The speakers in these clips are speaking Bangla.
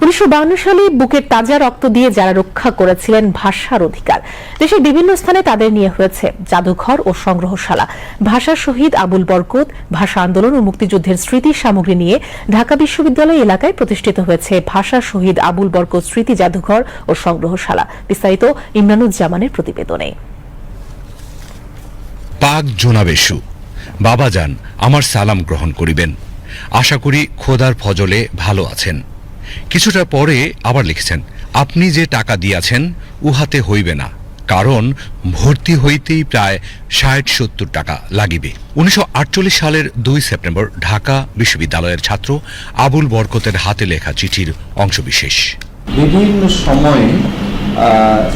1952 সালে বুকের তাজা রক্ত দিয়ে যারা রক্ষা করেছিলেন ভাষার অধিকার, দেশের বিভিন্ন স্থানে তাদের নিয়ে হয়েছে জাদুঘর ও সংগ্রহশালা। ভাষা শহীদ আবুল বরকত, ভাষা আন্দোলন ও মুক্তিযুদ্ধের স্মৃতি সামগ্রী নিয়ে ঢাকা বিশ্ববিদ্যালয় এলাকায় প্রতিষ্ঠিত হয়েছে ভাষা শহীদ আবুল বরকত স্মৃতি জাদুঘর ও সংগ্রহশালা। বিস্তারিত ইমরানুজ্জামানের প্রতিবেদনে। পাক জোনাবেশু বাবাজান আমার সালাম গ্রহণ করিবেন, আশা করি খোদার ফজলে ভালো আছেন। কিছুটা পরে আবার লিখছেন, আপনি যে টাকা দিয়াছেন উহাতে হইবে না, কারণ ভর্তি হইতেই প্রায় ৬০-৭০ টাকা লাগিবে। ১৯৪৮ সালের ২ সেপ্টেম্বর ঢাকা বিশ্ববিদ্যালয়ের ছাত্র আবুল বরকতের হাতে লেখা চিঠির অংশবিশেষ। বিভিন্ন সময়ে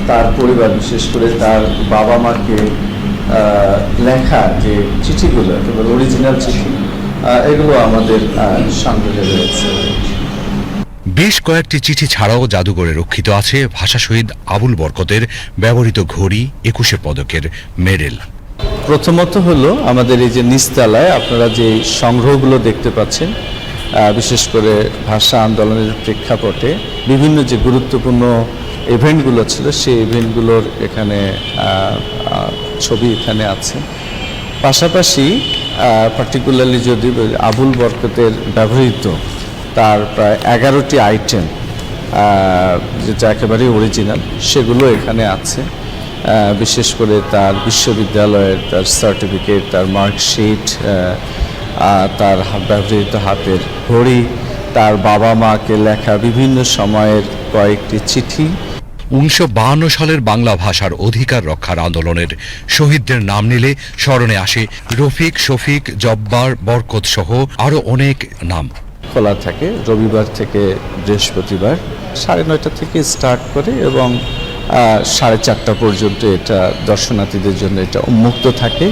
তার পরিবার, বিশেষ করে তার বাবা মাকে লেখা যে চিঠিগুলো, একেবারে অরিজিনাল চিঠি, এগুলো আমাদের সংগ্রহে রয়েছে। বেশ কয়েকটি চিঠি ছাড়াও জাদুঘরে রক্ষিত আছে ভাষা শহীদ আবুল বরকতের ব্যবহৃত ঘড়ি, ২১ পদকের মেডেল। প্রথমত হলো আমাদের এই যে নিচতলায় আপনারা যে সংগ্রহগুলো দেখতে পাচ্ছেন, বিশেষ করে ভাষা আন্দোলনের প্রেক্ষাপটে বিভিন্ন যে গুরুত্বপূর্ণ ইভেন্টগুলো ছিল, সেই ইভেন্টগুলোর এখানে ছবি এখানে আছে। পাশাপাশি পার্টিকুলারলি যদি আবুল বরকতের ব্যবহৃত তার প্রায় 11টি আইটেম, যেটা একেবারে অরিজিনাল, সেগুলো এখানে আছে। বিশেষ করে তার বিশ্ববিদ্যালয়ের তার সার্টিফিকেট, তার মার্কশিট, তার ব্যবহৃত হাতের ঘড়ি, তার বাবা মাকে লেখা বিভিন্ন সময়ের কয়েকটি চিঠি। ১৯৫২ সালের বাংলা ভাষার অধিকার রক্ষার আন্দোলনের শহীদদের নাম নিলে স্মরণে আসে রফিক, শফিক, জব্বার, বরকত সহ আরো অনেক নাম। খোলা থাকে রবিবার থেকে বৃহস্পতিবার ৯:৩০ থেকে স্টার্ট করে এবং ৪:৩০ পর্যন্ত এটা দর্শনার্থীদের জন্য এটা উন্মুক্ত থাকে।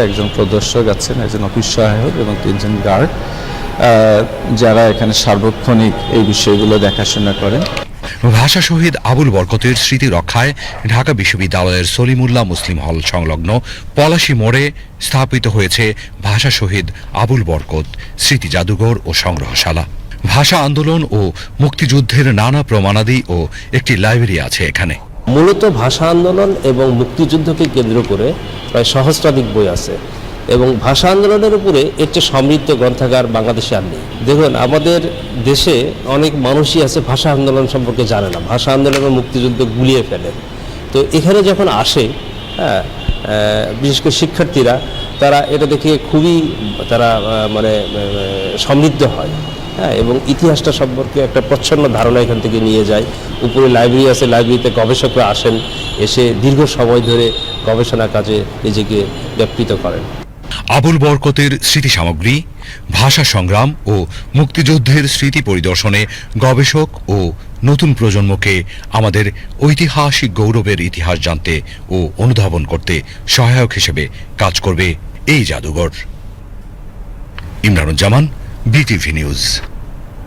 একজন প্রদর্শক আছেন, একজন অফিস সহায়ক এবং ৩ জন গার্ড, যারা এখানে সার্বক্ষণিক এই বিষয়গুলো দেখাশোনা করেন। ভাষা শহীদ আবুল বরকতের স্মৃতি রক্ষায় ঢাকা বিশ্ববিদ্যালয়ের সলিমুল্লাহ মুসলিম হল সংলগ্ন পলাশী মোড়ে স্থাপিত হয়েছে ভাষা শহীদ আবুল বরকত স্মৃতি জাদুঘর ও সংগ্রহশালা। ভাষা আন্দোলন ও মুক্তিযুদ্ধের নানা প্রমাণাদি ও একটি লাইব্রেরি আছে এখানে। মূলত ভাষা আন্দোলন এবং মুক্তিযুদ্ধকে কেন্দ্র করে প্রায় সহস্রাধিক বই আছে এবং ভাষা আন্দোলনের উপরে এর চেয়ে সমৃদ্ধ গ্রন্থাগার বাংলাদেশে আর নেই। দেখুন, আমাদের দেশে অনেক মানুষই আছে ভাষা আন্দোলন সম্পর্কে জানে না, ভাষা আন্দোলন এবং মুক্তিযুদ্ধ গুলিয়ে ফেলে। তো এখানে যখন আসে, বিশেষ করে শিক্ষার্থীরা, তারা এটা দেখে খুবই সমৃদ্ধ হয়, এবং ইতিহাসটা সম্পর্কে একটা প্রচ্ছন্ন ধারণা এখান থেকে নিয়ে যায়। উপরে লাইব্রেরি আছে, লাইব্রেরিতে গবেষকরা আসেন, এসে দীর্ঘ সময় ধরে গবেষণা কাজে নিজেকে ব্যাপৃত করেন। আবুল বরকতের স্মৃতি সামগ্রী, ভাষা সংগ্রাম ও মুক্তিযুদ্ধের স্মৃতি পরিদর্শনে গবেষক ও নতুন প্রজন্মকে আমাদের ঐতিহাসিক গৌরবের ইতিহাস জানতে ও অনুধাবন করতে সহায়ক হিসেবে কাজ করবে এই জাদুঘর। Imranuzzaman, BTV news.